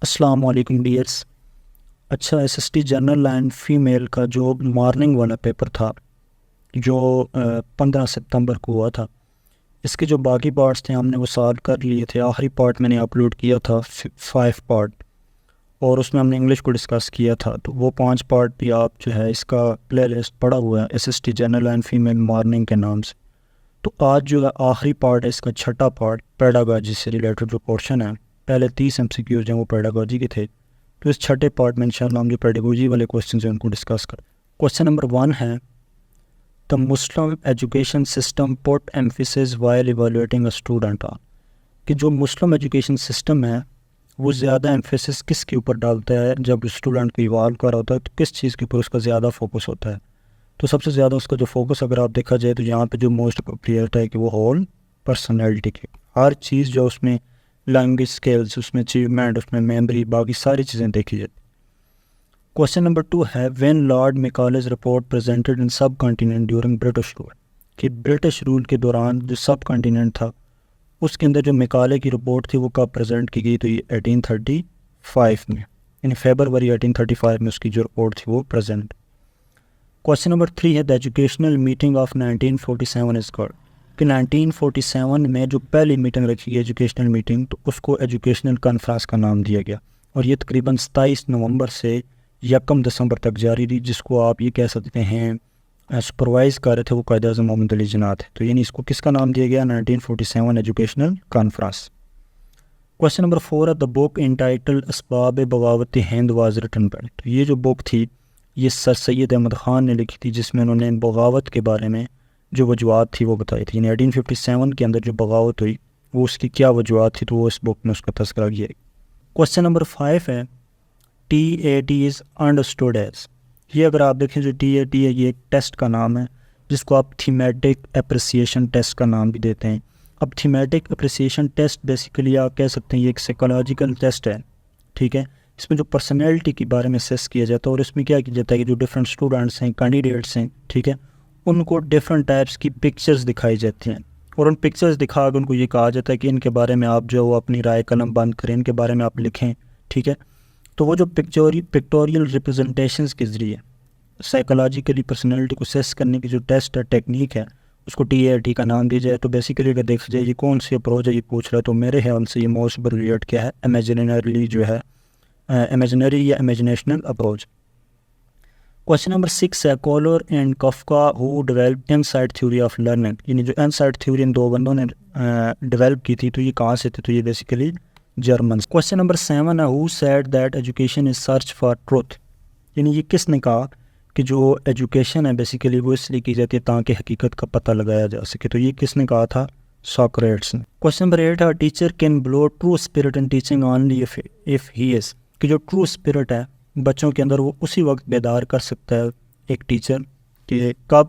अस्सलाम वालेकुम डियर्स। अच्छा, एसएसटी जनरल एंड फीमेल का जो मॉर्निंग वाला पेपर था जो 15 सितंबर को हुआ था, इसके जो बाकी पार्ट्स थे हमने वो सॉल्व कर लिए थे। आखिरी पार्ट मैंने अपलोड किया था 5 पार्ट, और उसमें हमने इंग्लिश को डिस्कस किया था। तो वो 5 पार्ट भी आप जो है इसका प्ले लिस्ट पड़ा हुआ है SST general and female morning के नाम से। तो आज जो है आखिरी पार्ट है इसका, छठा पार्ट, पेडागॉजी से रिलेटेड जो पोर्शन है। पहले 30 MCQs हैं वो पेडागॉजी के थे। तो इस छठे पार्ट में इंशाल्लाह हम जो पेडागॉजी वाले क्वेश्चन हैं उनको डिस्कस करें। क्वेश्चन नंबर 1 है, the Muslim education system put emphasis while evaluating a student on, कि जो मुस्लिम एजुकेशन सिस्टम है वो ज़्यादा एम्फेसिस किसके ऊपर डालता है जब स्टूडेंट को इवाल्व कर रहा होता है, तो किस चीज़ के ऊपर उसका ज़्यादा फोकस होता है। तो सबसे ज़्यादा उसका जो फोकस अगर आप देखा जाए तो यहाँ पे जो मोस्ट अप्रोप्रिएट है कि वो होल पर्सनैलिटी की हर चीज़ जो उसमें लैंग्वेज स्किल्स, उसमें अचीवमेंट, उसमें मेमोरी, बाकी सारी चीज़ें देखी जाती। क्वेश्चन नंबर 2 है, when Lord Macaulay report presented in subcontinent during British rule, कि ब्रिटिश रूल के दौरान जो सब कॉन्टिनेंट था उसके अंदर जो मैकॉले की रिपोर्ट थी वो कब प्रेजेंट की गई, तो ये 1835 में, यानी फरवरी 1835 में उसकी जो रिपोर्ट थी वो प्रेजेंट। क्वेश्चन नंबर 3 है, the educational meeting of 1947 is called, कि 1947 में जो पहली मीटिंग रखी गई एजुकेशनल मीटिंग, तो उसको एजुकेशनल कॉन्फ्रेंस का नाम दिया गया, और ये तकरीबन 27 नवंबर से 1 दिसंबर तक जारी रही, जिसको आप ये कह सकते हैं सुपरवाइज़ कर रहे थे वो कायद आज़म मोहम्मद अली जिन्ना थे। तो यानी इसको किसका नाम दिया गया, 1947 एजुकेशनल कॉन्फ्रेंस। क्वेश्चन नंबर 4 है, द बुक इंटाइटल्ड असबाब बगावत हिंद वाज रिटन बाय, तो ये जो बुक थी ये सर सैयद अहमद ख़ान ने लिखी थी, जिसमें उन्होंने बगावत के बारे में जो वजूहत थी वो बताई थी। यानी 1857 के अंदर जो बगावत हुई वो उसकी क्या वजूहत थी, तो वो इस बुक में उसका तस्करा किया। क्वेश्चन नंबर 5 है, TAT इज़ अंडरस्टूड एज, ये अगर आप देखें जो TAT है ये एक टेस्ट का नाम है जिसको आप थीमेटिक अप्रिसिएशन टेस्ट का नाम भी देते हैं। अब थीमेटिक अप्रिसिएशन टेस्ट बेसिकली आप कह सकते हैं ये एक साइकोलॉजिकल टेस्ट है, ठीक है। इसमें जो पर्सनैलिटी के बारे में असेस किया जाता है, और इसमें क्या किया जाता है कि जो डिफरेंट स्टूडेंट्स हैं, कैंडिडेट्स हैं, ठीक है, उनको डिफरेंट टाइप्स की पिक्चर्स दिखाई जाती हैं, और उन पिक्चर्स दिखा कर उनको ये कहा जाता है कि इनके बारे में आप जो अपनी राय कलम बंद करें, इनके बारे में आप लिखें, ठीक है। तो वो जो पिक्टोरियल रिप्रेजेंटेशंस के ज़रिए साइकोलॉजिकली पर्सनैलिटी को असेस करने की जो टेस्ट है, टेक्निक है, उसको TAT का नाम दिया जाए। तो बेसिकली अगर देखा जाए ये कौन सी अप्रोच है ये पूछ रहा है, तो मेरे ख्याल से ये मोस्ट रिलेट क्या है, इमेजिनरी जो है, इमेजिनरी या इमेजिनेशनल अप्रोच। क्वेश्चन नंबर 6 है, Kohler and Koffka who develop insight theory of learning, यानी जो इनसाइड थ्योरी इन दो बंदों ने डेवलप की थी, तो ये कहाँ से थी, तो ये बेसिकली जर्मन। क्वेश्चन नंबर 7 है, who said that education is search for truth, यानी ये किसने कहा कि जो एजुकेशन है बेसिकली वो इसलिए की जाती है ताकि हकीकत का पता लगाया जा सके, तो ये किसने कहा था, सॉक्रेट्स ने। क्वेश्चन नंबर 8 है, teacher can blow true spirit in teaching only if he is, कि जो ट्रू स्पिरिट है बच्चों के अंदर वो उसी वक्त बेदार कर सकता है एक टीचर, कि कब,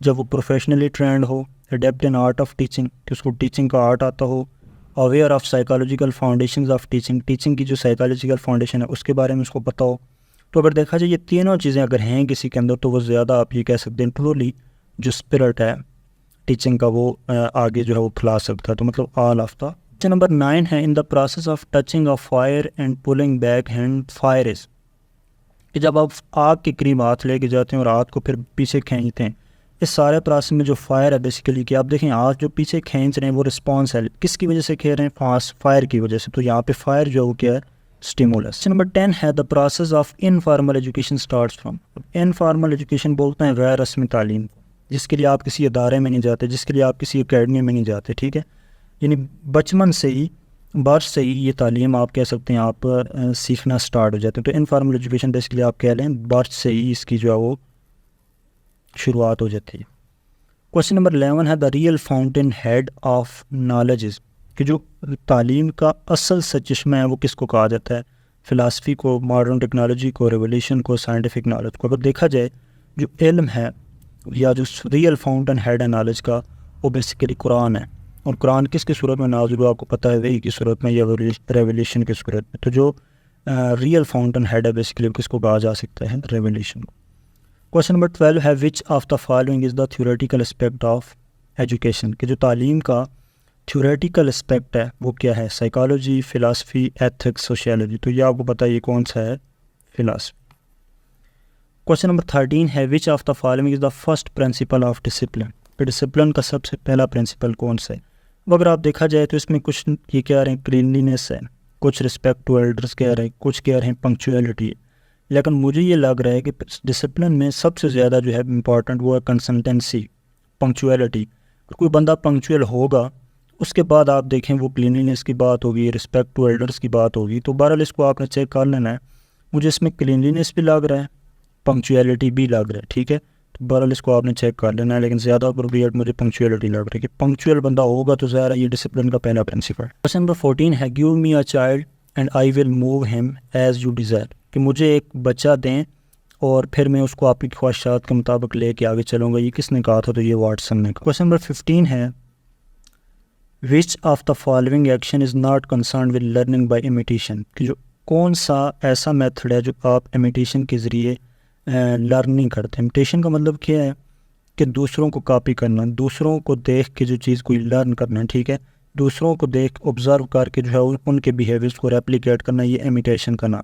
जब वो प्रोफेशनली ट्रेंड हो, adept in art of teaching, कि उसको टीचिंग का आर्ट आता हो, aware of psychological foundation of teaching, teaching की जो साइकोलॉजिकल फाउंडेशन है उसके बारे में उसको पता हो। तो अगर देखा जाए ये तीनों चीज़ें अगर हैं किसी के अंदर, तो वो ज़्यादा आप ये कह सकते हैं ट्रूली जो स्पिरिट है टीचिंग का वो आगे जो है वो खिला सकता है। तो मतलब all of the. Question number 9 है, in the process of touching of fire and pulling back hand fire is, कि जब आप आग के करीब हाथ लेके जाते हैं और आग को फिर पीछे खींचते हैं, इस सारे प्रोसेस में जो फायर है बेसिकली कि आप देखें आग जो पीछे खींच रहे हैं वो रिस्पॉन्स है किसकी वजह से खींच रहे हैं, फास्ट फायर की वजह से। तो यहाँ पे फायर जो क्या है, स्टिमुलस। नंबर 10 है, the process of informal education starts from, informal education बोलते हैं गैर रस्मी तालीम, जिसके लिए आप किसी अदारे में नहीं जाते, जिसके लिए आप किसी अकेडमी में नहीं जाते, ठीक है। यानी बचपन से ही, बर्थ से ही ये तालीम आप कह सकते हैं आप सीखना स्टार्ट हो जाते हैं। तो इनफॉर्मल एजुकेशन बेसिकली आप कह लें बर्थ से ही इसकी जो है वो शुरुआत हो जाती है। क्वेश्चन नंबर 11 है, the real fountain head of knowledge is, कि जो तालीम का असल सचश्मा है वो किसको कहा जाता है, फ़िलासफ़ी को, मॉडर्न टेक्नोलॉजी को, रेवोल्यूशन को, साइंटिफिक नॉलेज को। अगर देखा जाए जो इल्म है या जो रियल फाउंटेन हेड है नॉलेज का वो बेसिकली कुरान है, और कुरान किसकी सूरत में नाज़िल हुआ आपको पता है, वही की सूरत में या रेवोल्यूशन की सूरत में। तो जो रियल फाउंटेन हेड है बेसिकली किसको कहा जा सकता है, रेवोल्यूशन को। क्वेश्चन नंबर 12 है, which of the following is the theoretical aspect of education, कि जो तालीम का थ्योरेटिकल एस्पेक्ट है वो क्या है, साइकोलॉजी, फ़िलासफ़ी, एथिक्स, सोशियोलॉजी। तो ये आपको पता है ये कौन सा है, फ़िलासफ़ी। क्वेश्चन नंबर 13 है which of the following is the first principle of discipline. तो डिसिप्लिन का सबसे पहला प्रिंसिपल कौन सा है। अब अगर आप देखा जाए तो इसमें कुछ ये कह रहे हैं क्लीनलीनेस है, कुछ रिस्पेक्ट टू एल्डर्स कह रहे हैं, कुछ कह रहे हैं पंक्चुअलिटी। लेकिन मुझे ये लग रहा है कि डिसिप्लिन में सबसे ज़्यादा जो है इम्पॉर्टेंट वो है कंसिस्टेंसी, पंक्चुअलिटी। कोई बंदा पंक्चुअल होगा उसके बाद आप देखें वो क्लीनलीनेस की बात होगी, रिस्पेक्ट टू एल्डर्स की बात होगी। तो बहरहाल इसको आपने चेक कर लेना है। मुझे इसमें क्लीनलीनेस भी लग रहा है, पंक्चुअलिटी भी लग रहा है, ठीक है। तो बहरहाल इसको आपने चेक कर लेना है, लेकिन ज़्यादा अप्रोप्रिएट मुझे पंक्चुअलिटी लग रही है कि पंक्चुअल बंदा होगा तो ज़्यादा ये डिसिप्लिन का पहला प्रिंसिपल। क्वेश्चन नंबर 14 है give me a child and I will move him as you desire. कि मुझे एक बच्चा दें और फिर मैं उसको आपकी ख्वाहिशात के मुताबिक लेके आगे चलूँगा। ये किसने कहा था, तो ये वाटसन ने। क्वेश्चन नंबर 15 है which of the following action is not concern with learning by imitation. कि जो कौन सा ऐसा मेथड है जो आप इमिटेशन के ज़रिए लर्निंग करते हैं। इमिटेशन का मतलब क्या है कि दूसरों को कॉपी करना, दूसरों को देख के जो चीज़ कोई लर्न करना, ठीक है। दूसरों को देख ऑब्ज़र्व करके जो है उनके बिहेवियर्स को रेप्लिकेट करना, ये इमिटेशन का नाम।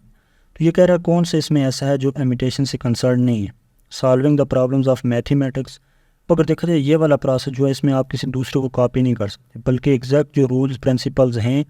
तो ये कह रहा है कौन से इसमें ऐसा है जो इमिटेशन से कंसर्न नहीं है। Solving the problems of mathematics. तो अगर देखा जाए ये वाला प्रोसेस जो है इसमें आप किसी दूसरे को कॉपी नहीं कर सकते, बल्कि एग्जैक्ट जो रूल्स प्रिंसिपल्स हैं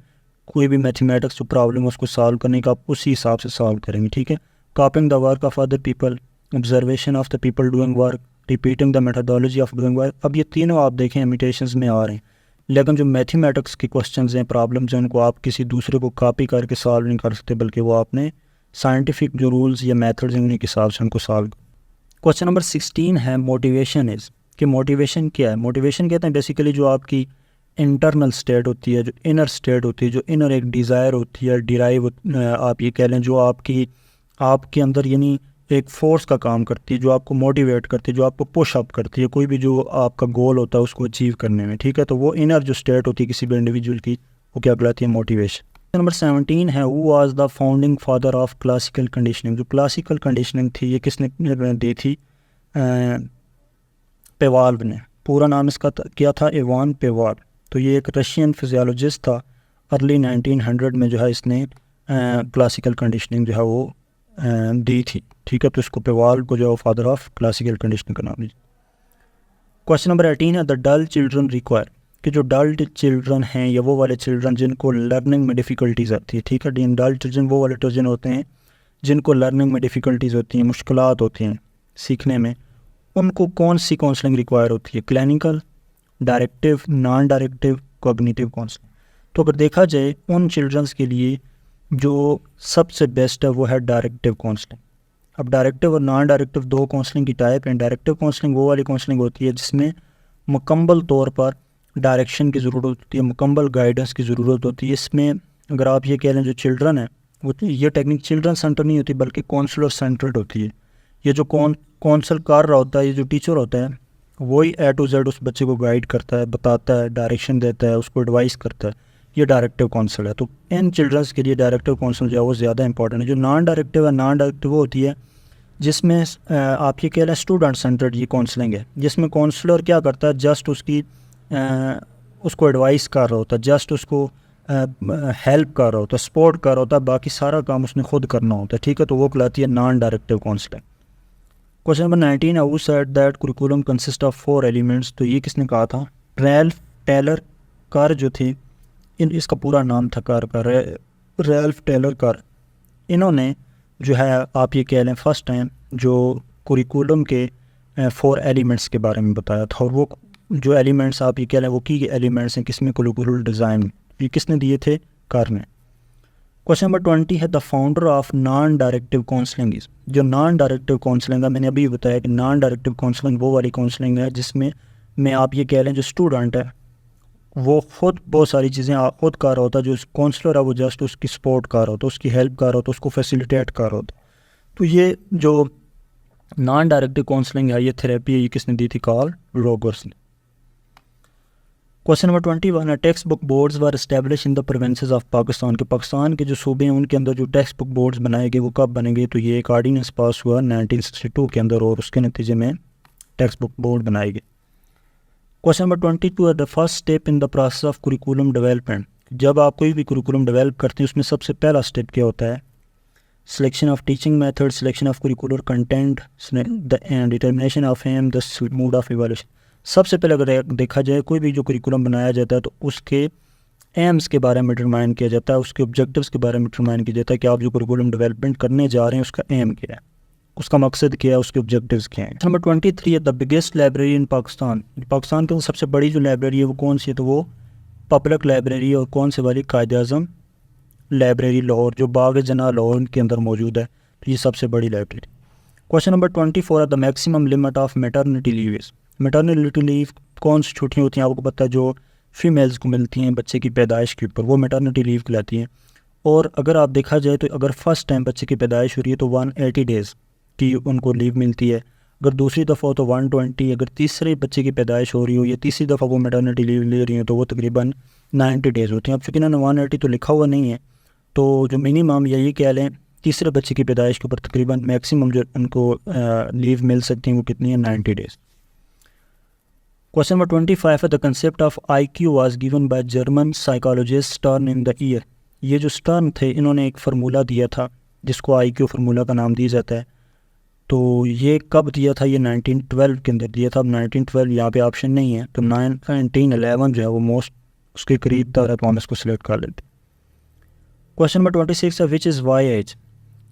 कोई भी मैथमेटिक्स जो प्रॉब्लम है उसको सॉल्व करने का आप उसी हिसाब से सॉल्व करेंगे, ठीक है। Copying the work of other people, observation of the people doing work, repeating the methodology of doing work. अब ये तीनों आप देखें इमिटेशंस में आ रहे हैं, लेकिन जो मैथमेटिक्स के क्वेश्चंस हैं, प्रॉब्लम्स हैं, उनको आप किसी दूसरे को कॉपी करके सॉल्व नहीं कर सकते, बल्कि वो आपने साइंटिफिक जो रूल्स या मेथड्स हैं उन्हीं के हिसाब से उनको सॉल्व। क्वेश्चन नंबर 16 है मोटिवेशन इज़। कि मोटिवेशन क्या है। मोटिवेशन कहते हैं बेसिकली जो आपकी इंटरनल स्टेट होती है, जो इनर स्टेट होती है, जो इनर एक डिज़ायर होती है, डिराइव आप ये कह लें, जो आपके अंदर यानी एक फ़ोर्स का काम करती है, जो आपको मोटिवेट करती है, जो आपको पुश अप करती है, कोई भी जो आपका गोल होता है उसको अचीव करने में, ठीक है। तो वो इनर जो स्टेट होती है किसी भी इंडिविजुअल की, वो क्या कहलाती है, मोटिवेशन। नंबर 17 है who was the founding father of classical conditioning. जो क्लासिकल कंडीशनिंग थी ये किसने दी थी, पेवाल्व ने। पूरा नाम इसका क्या था, इवान पेवाल्व। तो ये एक रशियन फिजियोलॉजिस्ट था। अर्ली 1900 में जो है इसने क्लासिकल कंडीशनिंग जो है वो दी थी, ठीक है। तो इसको पेवाल्व को जो है फादर ऑफ क्लासिकल कंडीशनिंग का नाम दीजिए। क्वेश्चन नंबर 18 है द डल चिल्ड्रन रिक्वायर। कि जो डल चिल्ड्रन हैं या वो वाले चिल्ड्रन जिनको लर्निंग में डिफ़िकल्टीज़ आती है, ठीक है। डल चिल्ड्रन वो वाले चिल्ड्रन होते हैं जिनको लर्निंग में डिफ़िकल्टीज़ होती हैं, मुश्किलात होती हैं सीखने में, उनको कौन सी काउंसलिंग रिक्वायर होती है, clinical, directive, non directive, cognitive counselling. तो अगर देखा जाए उन चिल्ड्रंस के लिए जो सबसे बेस्ट है वो है डायरेक्टिव काउंसलिंग। अब डायरेक्टिव और नॉन डायरेक्टिव दो काउंसलिंग की टाइप हैं। डायरेक्टिव काउंसलिंग वो वाली काउंसलिंग होती है जिसमें मुकम्मल तौर पर डायरेक्शन की ज़रूरत होती है, मुकम्मल गाइडेंस की ज़रूरत होती है। इसमें अगर आप ये कह लें जो चिल्ड्रन है वो ये टेक्निक चिल्ड्रन सेंटर नहीं होती बल्कि काउंसलर सेंटर्ड होती है। ये जो काउंसल कर रहा होता है, ये जो टीचर होता है वही A to Z उस बच्चे को गाइड करता है, बताता है, डायरेक्शन देता है, उसको एडवाइस करता है। ये डायरेक्टिव काउंसल है। तो इन चिल्ड्रंस के लिए डायरेक्टिव काउंसल जो है वो ज़्यादा इंपॉर्टेंट है। जो नॉन डायरेक्टिव है, नॉन डायरेक्टिव वो होती है जिसमें आप ये कह लें स्टूडेंट सेंटर्ड ये काउंसलिंग है, जिसमें काउंसलर क्या करता है, जस्ट उसको एडवाइस कर रहा होता है, जस्ट उसको हेल्प कर रहा होता है, सपोर्ट कर रहा होता है, बाकी सारा काम उसने खुद करना होता है, ठीक है। तो वो कहलाती है non directive counselling. Question number 19 है who said that curriculum consist of 4 elements. तो ये किसने कहा था, रैल्फ टेलर कार जो थे, इसका पूरा नाम था कार का, रैल्फ टेलर कार। इन्होंने जो है आप ये कह लें फर्स्ट टाइम जो कुरिकुलम के 4 एलिमेंट्स के बारे में बताया था। और वो जो एलिमेंट्स आप ये कह लें वो की एलिमेंट्स हैं किसमें, कुरिकुलम डिज़ाइन, ये किसने दिए थे, कार ने। क्वेश्चन नंबर 20 है the founder of non directive counselling is. जो नॉन डायरेक्टिव काउंसलिंग है, मैंने अभी बताया कि नॉन डायरेक्टिव काउंसलिंग वो वाली काउंसलिंग है जिसमें मैं आप ये कह लें जो स्टूडेंट है वो खुद बहुत सारी चीज़ें खुद कर रहा होता है, जो काउंसलर है वो जस्ट उसकी सपोर्ट कर रहा होता है, उसकी हेल्प कर रहा होता है, उसको फैसिलिटेट कर रहा होता है। तो ये जो नॉन डायरेक्टिव काउंसलिंग है, ये थेरेपी है, ये किसने दी थी, कार्ल रोगर्स ने। क्वेश्चन नंबर 21 है text book boards were establish in the provinces of Pakistan. के पाकिस्तान के जो सूबे हैं उनके अंदर जो टेक्स्ट बुक बोर्ड्स बनाए गए वो कब बनेंगे। तो ये एक ऑर्डिनेंस पास हुआ 1962 के अंदर और उसके नतीजे में टेक्स्ट बुक बोर्ड बनाए गए। Question number 22 the first step in the process of curriculum development. जब आप कोई भी कुरिकुलम डेवलप करते हैं उसमें सबसे पहला स्टेप क्या होता है? Selection of teaching method, selection of curricular content, determination of aim, the mode of evaluation. सबसे पहले अगर देखा जाए कोई भी जो कुरिकुलम बनाया जाता है तो उसके एम्स के बारे में डिटरमाइन किया जाता है, उसके ऑब्जेक्टिव्स के बारे में डिटरमाइन किया जाता है कि आप जो कुरिकुलम डेवलपमेंट करने जा रहे हैं उसका एम क्या है, उसका मकसद क्या है, उसके ऑब्जेक्टिव्स क्या हैं। नंबर 23 है the biggest library in Pakistan. Pakistan की सबसे बड़ी जो लाइब्रेरी है वो कौन सी है? तो वो पब्लिक लाइब्रेरी और कौन से वाली? कायद-ए-आज़म लाइब्रेरी लाहौर, जो बाग जना लाहौर के अंदर मौजूद है। तो ये सबसे बड़ी लाइब्रेरी। क्वेश्चन नंबर 24 है the maximum limit of maternity leave. Maternity leave कौन सी छुट्टियाँ होती हैं आपको पता है? जो फीमेल्स को मिलती हैं बच्चे की पैदाइश के ऊपर, वो मैटरनिटी लीव कहलाती हैं। और अगर आप देखा जाए तो अगर फर्स्ट टाइम बच्चे की पैदाइश हो रही है तो 180 डेज़ की उनको लीव मिलती है। अगर दूसरी दफ़ा हो तो 120, अगर तीसरे बच्चे की पैदाइश हो रही हो या तीसरी दफ़ा वो मैटरनिटी लीव ले रही हैं तो वो तकरीबन 90 डेज़ होती हैं। अब चूँकि इन्होंने 180 तो लिखा हुआ नहीं है, तो जो मिनिमम यही कह लें तीसरे बच्चे की पैदाइश के ऊपर तकरीबन मैक्सिमम जो उनको लीव मिल सकती हैं वो कितनी है? 90 डेज़। क्वेश्चन नंबर 25 है the concept of IQ was given by German psychologist stern in the year. ये जो स्टर्न थे इन्होंने एक फार्मूला दिया था जिसको IQ फार्मूला का नाम दिया जाता है। तो ये कब दिया था? ये 1912 के अंदर दिया था। अब 1912 यहाँ पे ऑप्शन नहीं है तो 1911 जो है वो मोस्ट उसके करीब था, तो हम इसको सिलेक्ट कर लेते। क्वेश्चन नंबर 26 है विच इज़ वाई एज।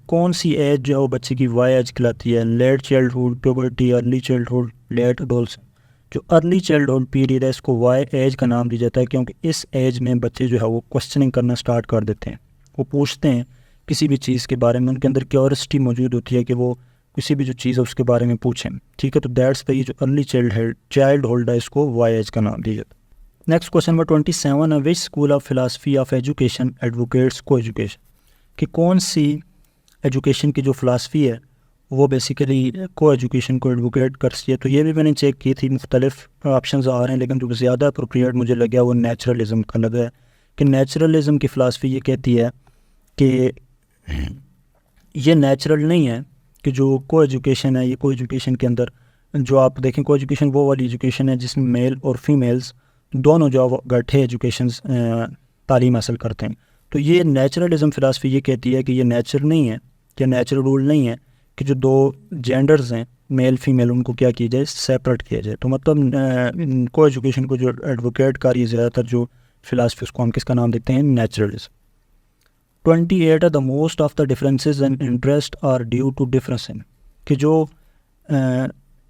कौन सी एज जो है वो बच्चे की वाई एज कहलाती है? Late childhood, puberty, early childhood, late adolescence. जो अर्ली चाइल्डहुड पीरियड है इसको वाई एज का नाम दिया जाता है क्योंकि इस एज में बच्चे जो है वो क्वेश्चनिंग करना स्टार्ट कर देते हैं, वो पूछते हैं किसी भी चीज़ के बारे में, उनके अंदर क्यूरियोसिटी मौजूद होती है कि वो किसी भी जो चीज़ है उसके बारे में पूछें। ठीक है, तो दैट्स ये जो अर्ली चाइल्डहुड है इसको वाई एज का नाम दिया जाता है। नेक्स्ट क्वेश्चन नंबर 27 है which school of philosophy of education advocates को एजुकेशन। कि कौन सी एजुकेशन की जो फ़िलासफ़ी है वो बेसिकली को एजुकेशन को एडवोकेट करती है। तो ये भी मैंने चेक की थी, मुख्तलिफ ऑप्शंस आ रहे हैं, लेकिन जो ज़्यादा अप्रोप्रिएट मुझे लगा वो नेचुरलिज़म का लगा है कि नेचुरलिज़म की फ़िलासफ़ी ये कहती है कि ये नेचुरल नहीं है कि जो को एजुकेशन है, ये को एजुकेशन के अंदर जो आप देखें को एजुकेशन वो वाली एजुकेशन है जिसमें मेल और फीमेल्स दोनों जो इकट्ठे एजुकेशन तालीम हासिल करते हैं। तो ये नेचुरलिज़म फ़िलासफ़ी ये कहती है कि ये नेचर नहीं है, कि नेचुरल रूल नहीं है कि जो दो जेंडर्स हैं मेल फीमेल उनको क्या किया जाए, सेपरेट किया जाए। तो मतलब को एजुकेशन को जो एडवोकेट कर रही है ज़्यादातर जो फ़िलासफ़ी उसको हम किसका नाम देते हैं? Naturalism. 28 the most of the differences and interest are due to difference in. कि जो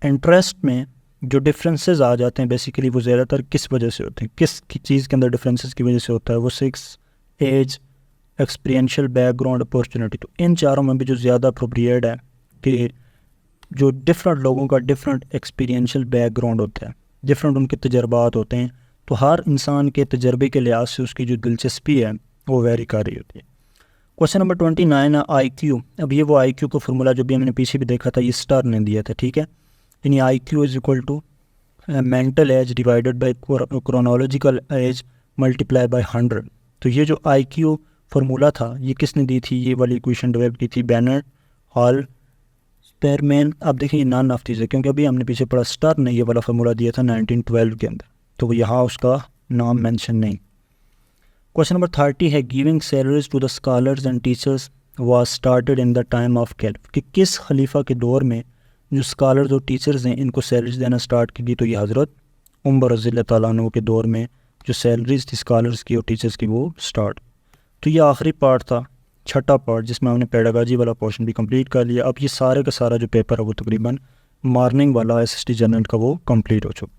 इंटरेस्ट में जो डिफरेंसेस आ जाते हैं बेसिकली वो ज़्यादातर किस वजह से होते हैं, किस चीज़ के अंदर डिफरेंसेस की वजह से होता है? वो 6 एज, एक्सपीरियंशियल बैकग्राउंड, अपॉर्चुनिटी। तो इन चारों में भी जो ज़्यादा अप्रोप्रिएट है कि जो डिफरेंट लोगों का डिफरेंट एक्सपीरियंशियल बैकग्राउंड होता है, डिफरेंट उनके तजर्बात होते हैं, तो हर इंसान के तजर्बे के लिहाज से उसकी जो दिलचस्पी है वो वेरी कर रही होती है। क्वेश्चन नंबर 29 है IQ। अब ये वो IQ का फार्मूला जो भी हमने पीछे भी देखा था, ये स्टार ने दिया था। ठीक है, यानी IQ is equal to mental age divided by chronological age multiply by 100। तो ये जो IQ फार्मूला था ये किसने दी थी? ये वाली इक्वेशन डेवलप की थी बेनर्ड हॉल स्पेरमैन। अब देखिए ये नॉन ऑफ चीज़ है क्योंकि अभी हमने पीछे पढ़ा स्टार ने ये वाला फार्मूला दिया था 1912 के अंदर, तो यहाँ उसका नाम मेंशन नहीं। क्वेश्चन नंबर 30 है giving salaries to the scholars and teachers was started in the time of caliph. कि किस खलीफा के दौर में जो स्कॉलर्स और टीचर्स हैं इनको सैलरीज देना स्टार्ट की गई? तो ये हज़रत उमर रज़ी अल्लाह तआला अन्हु के दौर में जो सैलरीज थी स्कॉलर्स की और टीचर्स की वो स्टार्ट। तो ये आखिरी पार्ट था, छठा पार्ट, जिसमें हमने पेडागॉजी वाला पोर्शन भी कंप्लीट कर लिया। अब ये सारे का सारा जो पेपर है वो तकरीबन मॉर्निंग वाला SST जनरल का वो कंप्लीट हो चुका।